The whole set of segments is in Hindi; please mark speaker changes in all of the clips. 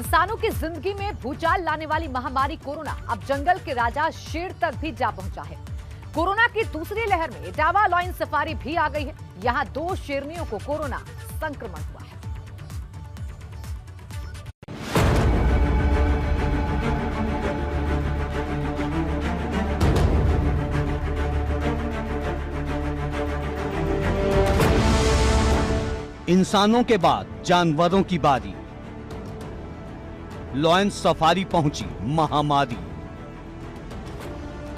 Speaker 1: इंसानों की जिंदगी में भूचाल लाने वाली महामारी कोरोना अब जंगल के राजा शेर तक भी जा पहुंचा है। कोरोना की दूसरी लहर में इटावा लॉयन सफारी भी आ गई है। यहां 2 शेरनियों को कोरोना संक्रमण हुआ है।
Speaker 2: इंसानों के बाद जानवरों की बारी। लॉयन सफारी पहुंची महामारी।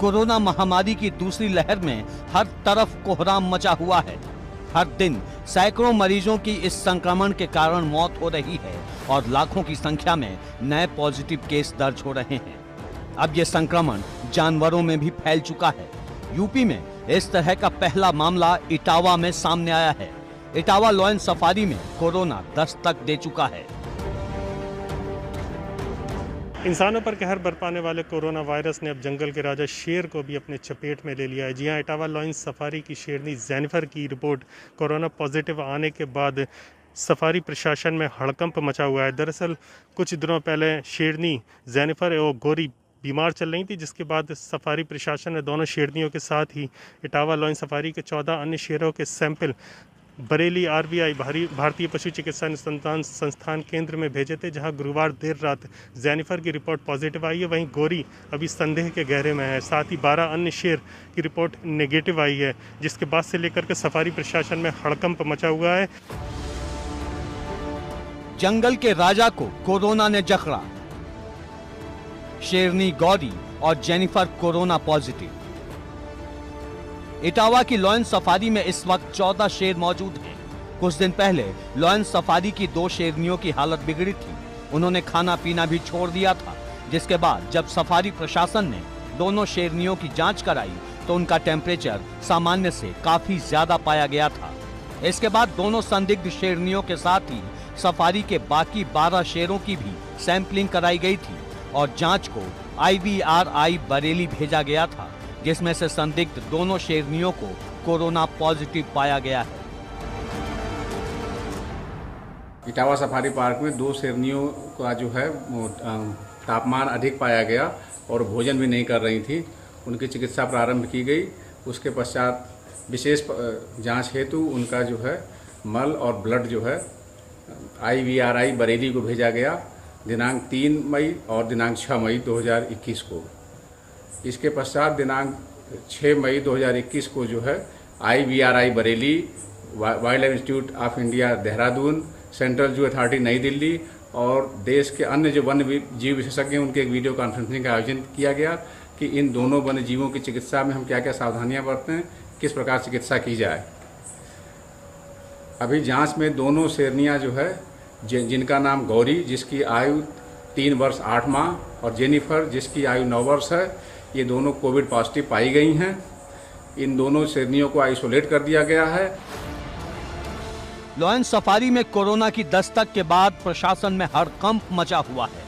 Speaker 2: कोरोना महामारी की दूसरी लहर में हर तरफ कोहराम मचा हुआ है। हर दिन सैकड़ों मरीजों की इस संक्रमण के कारण मौत हो रही है और लाखों की संख्या में नए पॉजिटिव केस दर्ज हो रहे हैं। अब यह संक्रमण जानवरों में भी फैल चुका है। यूपी में इस तरह का पहला मामला इटावा में सामने आया है। इटावा लॉयन सफारी में कोरोना दस्तक दे चुका है।
Speaker 3: इंसानों पर कहर बरपाने वाले कोरोना वायरस ने अब जंगल के राजा शेर को भी अपने चपेट में ले लिया है। जी हां, इटावा लॉयन सफारी की शेरनी जेनिफर की रिपोर्ट कोरोना पॉजिटिव आने के बाद सफारी प्रशासन में हड़कंप मचा हुआ है। दरअसल कुछ दिनों पहले शेरनी जेनिफर और गोरी बीमार चल रही थी, जिसके बाद सफारी प्रशासन ने दोनों शेरनियों के साथ ही इटावा लॉयन सफारी के 14 अन्य शेरों के सैंपल बरेली आरबीआई भारतीय पशु चिकित्सा अनुसंधान संस्थान केंद्र में भेजे थे, जहां गुरुवार देर रात जेनिफर की रिपोर्ट पॉजिटिव आई है। वहीं गोरी अभी संदेह के घेरे में है। साथ ही 12 अन्य शेर की रिपोर्ट नेगेटिव आई है, जिसके बाद से लेकर के सफारी प्रशासन में हड़कंप मचा हुआ है।
Speaker 2: जंगल के राजा को कोरोना ने जकड़ा। शेरनी गौरी और जेनिफर कोरोना पॉजिटिव। इटावा की लॉयन सफारी में इस वक्त 14 शेर मौजूद हैं। कुछ दिन पहले लॉयन सफारी की 2 शेरनियों की हालत बिगड़ी थी। उन्होंने खाना पीना भी छोड़ दिया था, जिसके बाद जब सफारी प्रशासन ने दोनों शेरनियों की जांच कराई तो उनका टेम्परेचर सामान्य से काफी ज्यादा पाया गया था। इसके बाद दोनों संदिग्ध शेरनियों के साथ ही सफारी के बाकी 12 शेरों की भी सैंपलिंग कराई गई थी और जांच को IVRI बरेली भेजा गया था, जिसमें से संदिग्ध दोनों शेरनियों को कोरोना पॉजिटिव पाया गया है।
Speaker 4: इटावा सफारी पार्क में 2 शेरनियों का जो है तापमान अधिक पाया गया और भोजन भी नहीं कर रही थी। उनकी चिकित्सा प्रारंभ की गई। उसके पश्चात विशेष जांच हेतु उनका जो है मल और ब्लड जो है IVRI बरेली को भेजा गया दिनांक 3 मई और दिनांक 6 मई 2021 को। इसके पश्चात दिनांक 6 मई 2021 को जो है IVRI Bareilly, wild life institute of India Dehradun, central zoo authority नई दिल्ली और देश के अन्य जो वन्य जीव विशेषज्ञ उनके एक वीडियो कॉन्फ्रेंसिंग का आयोजन किया गया कि इन दोनों वन्य जीवों की चिकित्सा में हम क्या क्या सावधानियां बरतें, किस प्रकार चिकित्सा की जाए। अभी जांच में दोनों शेरनियां जो है जिनका नाम गौरी जिसकी आयु 3 वर्ष 8 माह और जेनिफर जिसकी आयु 9 वर्ष है, ये दोनों कोविड पॉजिटिव पाई गई हैं। इन दोनों शेरनियों को आइसोलेट कर दिया गया है।
Speaker 2: लॉयन सफारी में कोरोना की दस्तक के बाद प्रशासन में हड़कंप मचा हुआ है।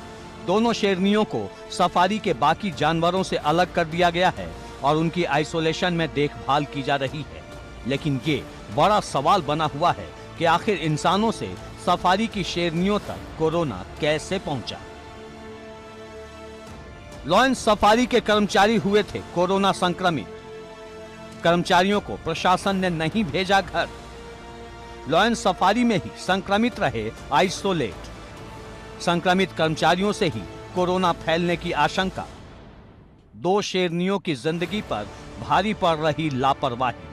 Speaker 2: दोनों शेरनियों को सफारी के बाकी जानवरों से अलग कर दिया गया है और उनकी आइसोलेशन में देखभाल की जा रही है। लेकिन ये बड़ा सवाल बना हुआ है कि आखिर इंसानों से सफारी की शेरनियों तक कोरोना कैसे पहुंचा। लॉयन सफारी के कर्मचारी हुए थे कोरोना संक्रमित। कर्मचारियों को प्रशासन ने नहीं भेजा घर। लॉयन सफारी में ही संक्रमित रहे आइसोलेट। संक्रमित कर्मचारियों से ही कोरोना फैलने की आशंका। 2 शेरनियों की जिंदगी पर भारी पड़ रही लापरवाही।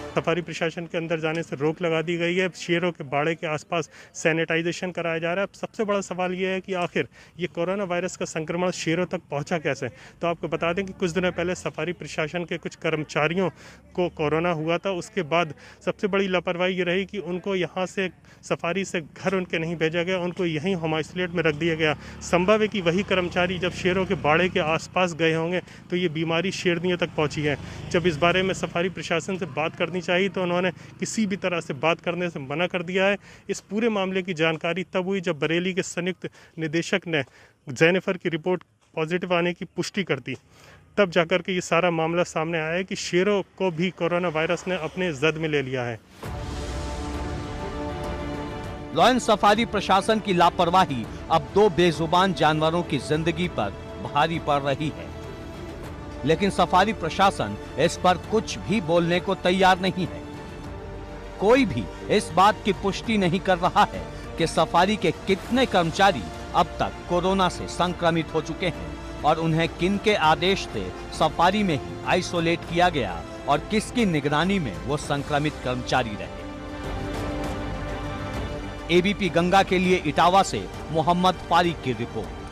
Speaker 3: सफारी प्रशासन के अंदर जाने से रोक लगा दी गई है। शेरों के बाड़े के आसपास सैनिटाइजेशन कराया जा रहा है। अब सबसे बड़ा सवाल यह है कि आखिर ये कोरोना वायरस का संक्रमण शेरों तक पहुंचा कैसे। तो आपको बता दें कि कुछ दिनों पहले सफारी प्रशासन के कुछ कर्मचारियों को कोरोना हुआ था। उसके बाद सबसे बड़ी लापरवाही ये रही कि उनको यहाँ से सफारी से घर उनके नहीं भेजा गया, उनको यहीं होम आइसोलेट में रख दिया गया। संभव है कि वही कर्मचारी जब शेरों के बाड़े के आसपास गए होंगे तो ये बीमारी शेरनियों तक पहुँची है। जब इस बारे में सफारी प्रशासन से बात करनी चाहिए तो उन्होंने किसी भी तरह से बात करने से मना कर दिया है। इस पूरे मामले की जानकारी तब हुई जब बरेली के संयुक्त निदेशक ने जेनिफर की रिपोर्ट पॉजिटिव आने की पुष्टि कर दी। तब जाकर के ये सारा मामला सामने आया है कि शेरों को भी कोरोना वायरस ने अपने जद में ले लिया है।
Speaker 2: लॉयन सफारी प्रशासन की लापरवाही अब 2 बेजुबान जानवरों की जिंदगी पर भारी पड़ रही है, लेकिन सफारी प्रशासन इस पर कुछ भी बोलने को तैयार नहीं है। कोई भी इस बात की पुष्टि नहीं कर रहा है कि सफारी के कितने कर्मचारी अब तक कोरोना से संक्रमित हो चुके हैं और उन्हें किन के आदेश से सफारी में ही आइसोलेट किया गया और किसकी निगरानी में वो संक्रमित कर्मचारी रहे। एबीपी गंगा के लिए इटावा से मोहम्मद फारिक की रिपोर्ट।